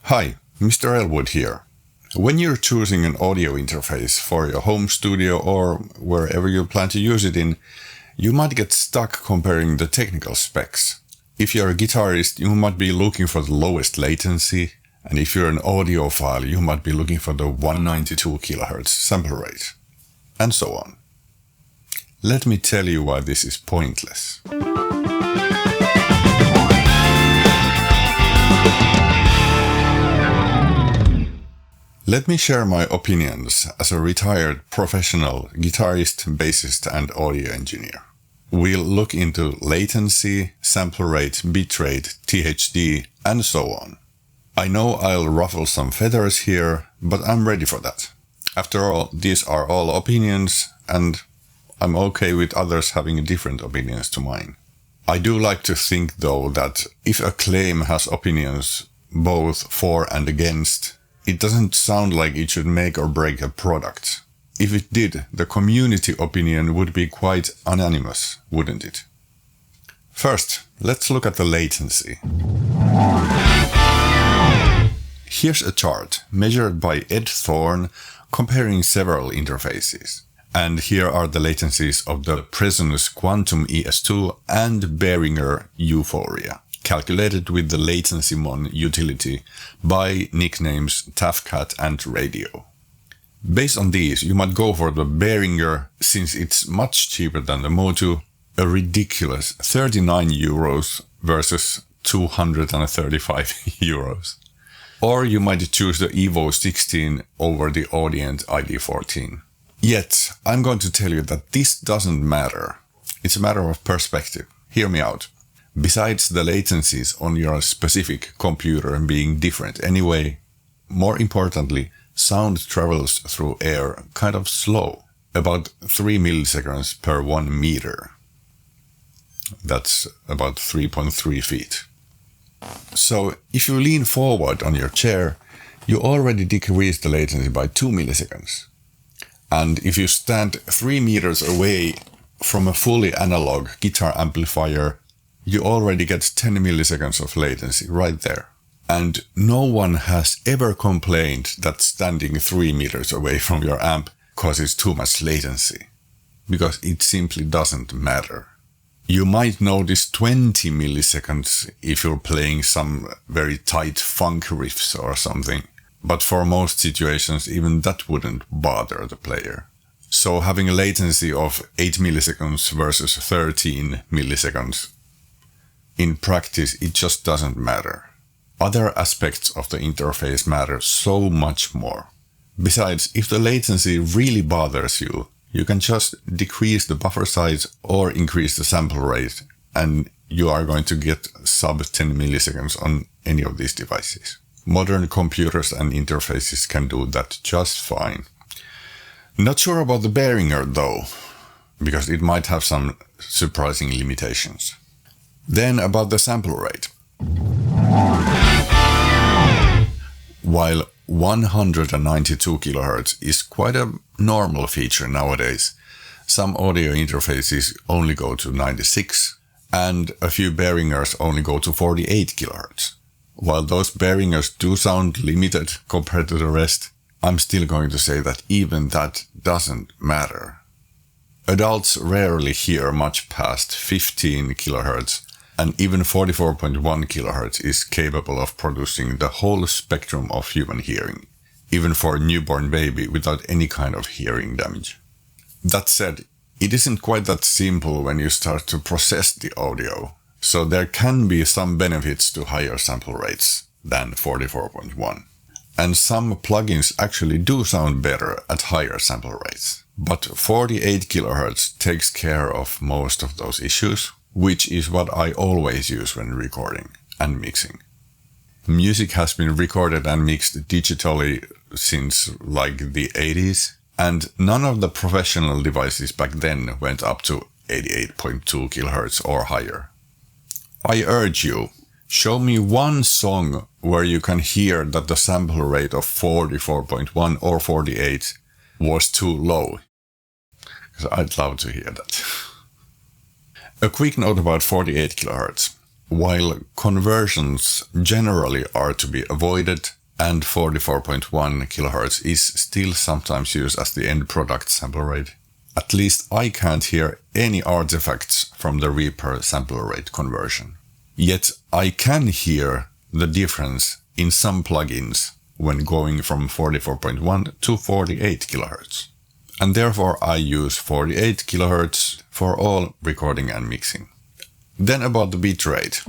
Hi, Mr. Elwood here. When you're choosing an audio interface for your home studio or wherever you plan to use it in, you might get stuck comparing the technical specs. If you're a guitarist, you might be looking for the lowest latency, and if you're an audiophile, you might be looking for the 192 kHz sample rate, and so on. Let me tell you why this is pointless. Let me share my opinions as a retired professional guitarist, bassist, and audio engineer. We'll look into latency, sample rate, bitrate, THD, and so on. I know I'll ruffle some feathers here, but I'm ready for that. After all, these are all opinions, and I'm okay with others having different opinions to mine. I do like to think, though, that if a claim has opinions both for and against, it doesn't sound like it should make or break a product. If it did, the community opinion would be quite unanimous, wouldn't it? First, let's look at the latency. Here's a chart measured by Ed Thorne comparing several interfaces. And here are the latencies of the Presonus Quantum ES2 and Behringer Euphoria, calculated with the LatencyMon utility by nicknames TAFCAT and Radio. Based on these, you might go for the Behringer since it's much cheaper than the Motu, a ridiculous 39 euros versus 235 euros. Or you might choose the Evo 16 over the Audient ID14. Yet, I'm going to tell you that this doesn't matter. It's a matter of perspective. Hear me out. Besides the latencies on your specific computer being different anyway, more importantly, sound travels through air kind of slow, about 3 milliseconds per 1 meter. That's about 3.3 feet. So if you lean forward on your chair, you already decrease the latency by 2 milliseconds. And if you stand 3 meters away from a fully analog guitar amplifier, you already get 10 milliseconds of latency right there. And no one has ever complained that standing 3 meters away from your amp causes too much latency, because it simply doesn't matter. You might notice 20 milliseconds if you're playing some very tight funk riffs or something, but for most situations even that wouldn't bother the player. So having a latency of 8 milliseconds versus 13 milliseconds, in practice, it just doesn't matter. Other aspects of the interface matter so much more. Besides, if the latency really bothers you, you can just decrease the buffer size or increase the sample rate, and you are going to get sub 10 milliseconds on any of these devices. Modern computers and interfaces can do that just fine. Not sure about the Behringer though, because it might have some surprising limitations. Then about the sample rate. While 192 kHz is quite a normal feature nowadays, some audio interfaces only go to 96, and a few Behringers only go to 48 kHz. While those Behringers do sound limited compared to the rest, I'm still going to say that even that doesn't matter. Adults rarely hear much past 15 kHz, and even 44.1 kHz is capable of producing the whole spectrum of human hearing, even for a newborn baby without any kind of hearing damage. That said, it isn't quite that simple when you start to process the audio, so there can be some benefits to higher sample rates than 44.1. And some plugins actually do sound better at higher sample rates. But 48 kHz takes care of most of those issues, which is what I always use when recording and mixing. Music has been recorded and mixed digitally since like the 80s, and none of the professional devices back then went up to 88.2 kHz or higher. I urge you, show me one song where you can hear that the sample rate of 44.1 or 48 was too low. I'd love to hear that. A quick note about 48 kHz. while conversions generally are to be avoided and 44.1 kHz is still sometimes used as the end product sample rate, at least I can't hear any artifacts from the Reaper sample rate conversion. Yet I can hear the difference in some plugins when going from 44.1 to 48 kHz. And therefore I use 48 kHz for all recording and mixing. Then about the bitrate.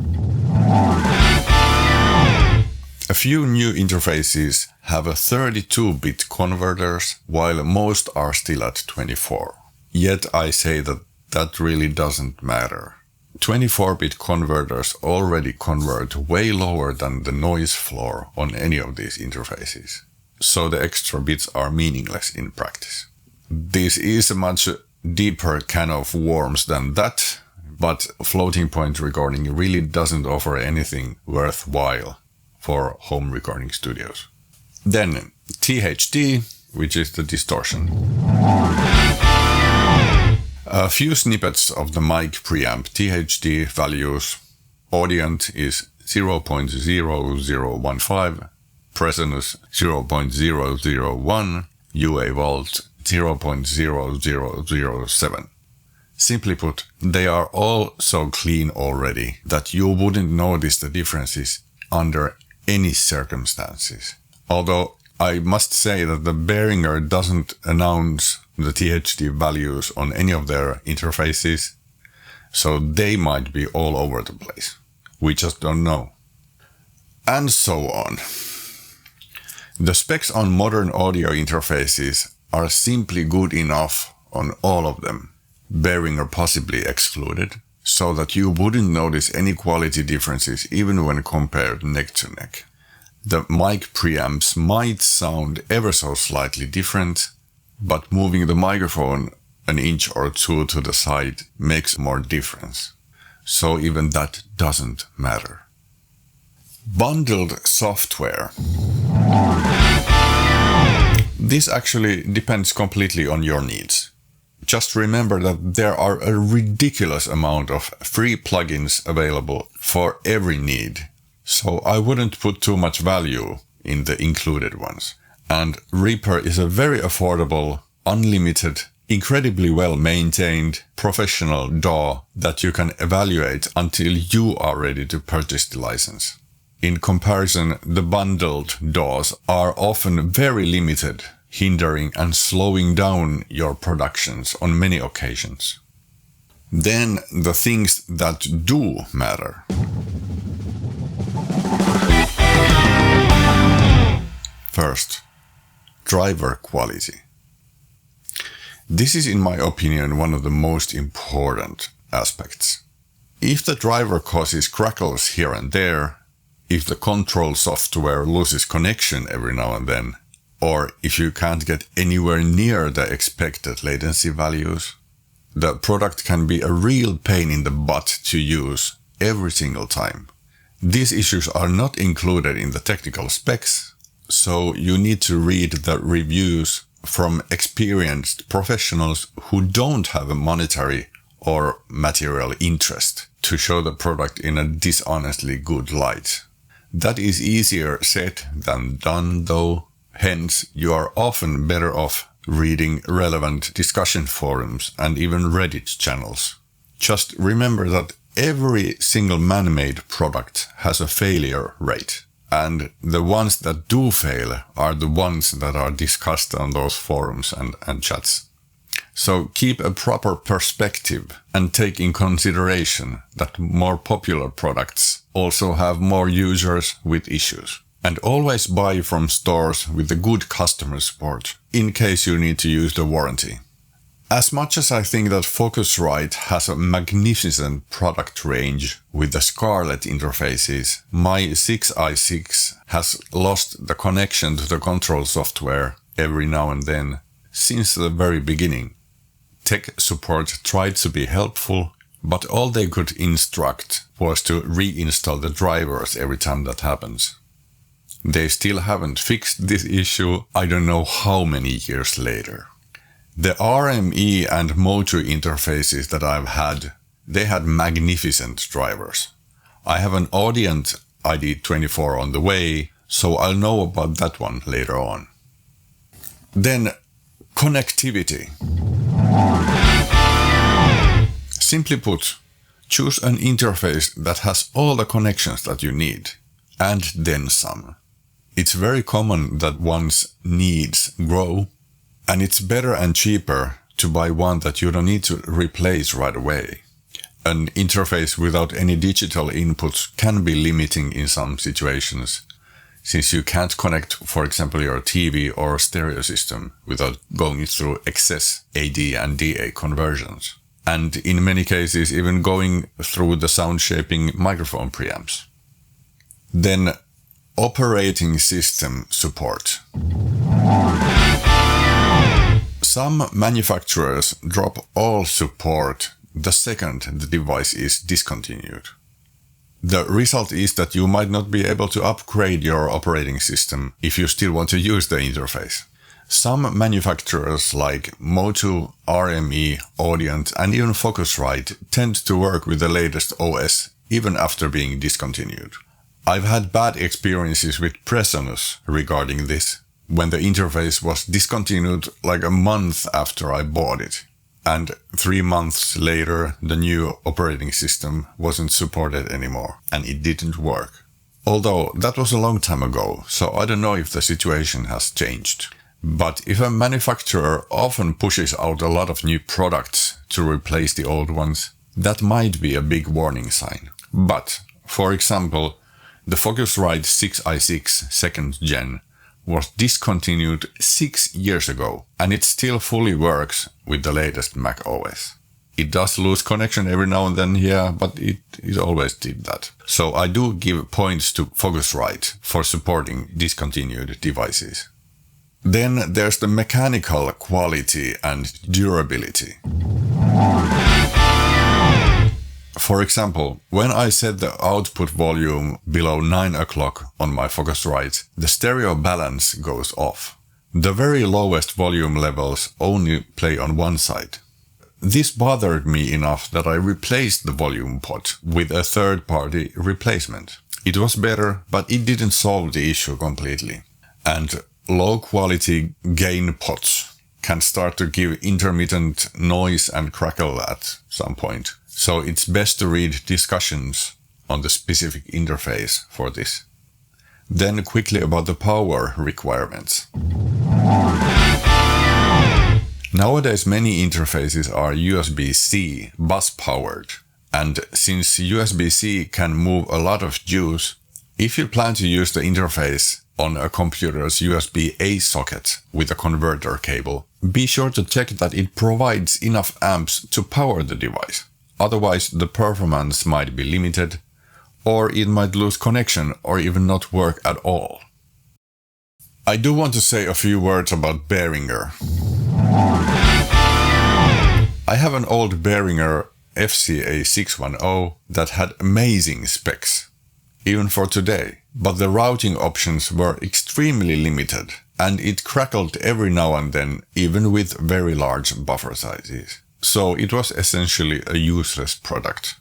A few new interfaces have a 32-bit converters, while most are still at 24. Yet I say that really doesn't matter. 24-bit converters already convert way lower than the noise floor on any of these interfaces, so the extra bits are meaningless in practice. This is a much deeper can of worms than that, but floating point recording really doesn't offer anything worthwhile for home recording studios. Then THD, which is the distortion. A few snippets of the mic preamp THD values. Audient is 0.0015, Presonus 0.001, UA Volt 0.0007. Simply put, they are all so clean already that you wouldn't notice the differences under any circumstances. Although I must say that the Behringer doesn't announce the THD values on any of their interfaces, so they might be all over the place. We just don't know. And so on. The specs on modern audio interfaces are simply good enough on all of them, Behringer possibly excluded, so that you wouldn't notice any quality differences even when compared neck to neck. The mic preamps might sound ever so slightly different, but moving the microphone an inch or two to the side makes more difference. So even that doesn't matter. Bundled software. This actually depends completely on your needs. Just remember that there are a ridiculous amount of free plugins available for every need, so I wouldn't put too much value in the included ones. And Reaper is a very affordable, unlimited, incredibly well maintained, professional DAW that you can evaluate until you are ready to purchase the license. In comparison, the bundled DAWs are often very limited, hindering and slowing down your productions on many occasions. Then the things that do matter. First, driver quality. This is, in my opinion, one of the most important aspects. If the driver causes crackles here and there, if the control software loses connection every now and then, or if you can't get anywhere near the expected latency values, the product can be a real pain in the butt to use every single time. These issues are not included in the technical specs, so you need to read the reviews from experienced professionals who don't have a monetary or material interest to show the product in a dishonestly good light. That is easier said than done, though. Hence, you are often better off reading relevant discussion forums and even Reddit channels. Just remember that every single man-made product has a failure rate, and the ones that do fail are the ones that are discussed on those forums and chats. So keep a proper perspective and take in consideration that more popular products also have more users with issues. And always buy from stores with a good customer support, in case you need to use the warranty. As much as I think that Focusrite has a magnificent product range with the Scarlett interfaces, my 6i6 has lost the connection to the control software every now and then since the very beginning. Tech support tried to be helpful, but all they could instruct was to reinstall the drivers every time that happens. They still haven't fixed this issue, I don't know how many years later. The RME and Motu interfaces that I've had, they had magnificent drivers. I have an Audient ID24 on the way, so I'll know about that one later on. Then, connectivity. Simply put, choose an interface that has all the connections that you need, and then some. It's very common that one's needs grow, and it's better and cheaper to buy one that you don't need to replace right away. An interface without any digital inputs can be limiting in some situations, since you can't connect, for example, your TV or stereo system without going through excess AD and DA conversions. And in many cases, even going through the sound shaping microphone preamps. Then, operating system support. Some manufacturers drop all support the second the device is discontinued. The result is that you might not be able to upgrade your operating system if you still want to use the interface. Some manufacturers like Motu, RME, Audient and even Focusrite tend to work with the latest OS even after being discontinued. I've had bad experiences with Presonus regarding this, when the interface was discontinued like a month after I bought it, and 3 months later the new operating system wasn't supported anymore, and it didn't work. Although that was a long time ago, so I don't know if the situation has changed. But if a manufacturer often pushes out a lot of new products to replace the old ones, that might be a big warning sign. But, for example, the Focusrite 6i6 2nd Gen was discontinued 6 years ago, and it still fully works with the latest Mac OS. It does lose connection every now and then, yeah, but it always did that. So I do give points to Focusrite for supporting discontinued devices. Then there's the mechanical quality and durability. For example, when I set the output volume below 9 o'clock on my Focusrite, the stereo balance goes off. The very lowest volume levels only play on one side. This bothered me enough that I replaced the volume pot with a third-party replacement. It was better, but it didn't solve the issue completely. And low-quality gain pots can start to give intermittent noise and crackle at some point. So it's best to read discussions on the specific interface for this. Then quickly about the power requirements. Nowadays many interfaces are USB-C bus-powered, and since USB-C can move a lot of juice, if you plan to use the interface on a computer's USB-A socket with a converter cable, be sure to check that it provides enough amps to power the device. Otherwise, the performance might be limited, or it might lose connection or even not work at all. I do want to say a few words about Behringer. I have an old Behringer FCA610 that had amazing specs, even for today, but the routing options were extremely limited, and it crackled every now and then, even with very large buffer sizes. So it was essentially a useless product.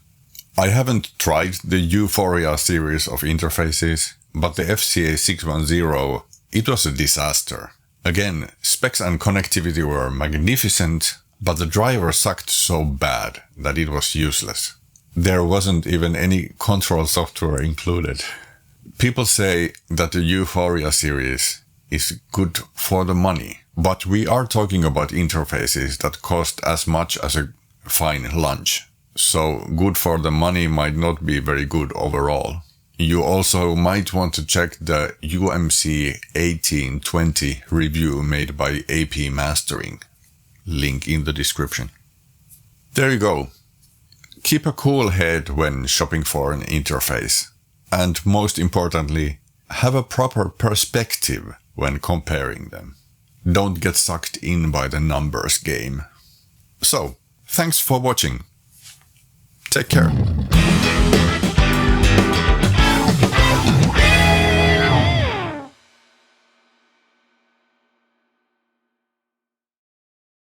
I haven't tried the Euphoria series of interfaces, but the FCA610, it was a disaster. Again, specs and connectivity were magnificent, but the driver sucked so bad that it was useless. There wasn't even any control software included. People say that the Euphoria series is good for the money, but we are talking about interfaces that cost as much as a fine lunch. So good for the money might not be very good overall. You also might want to check the UMC1820 review made by AP Mastering. Link in the description. There you go. Keep a cool head when shopping for an interface. And most importantly, have a proper perspective when comparing them. Don't get sucked in by the numbers game. So, thanks for watching. Take care.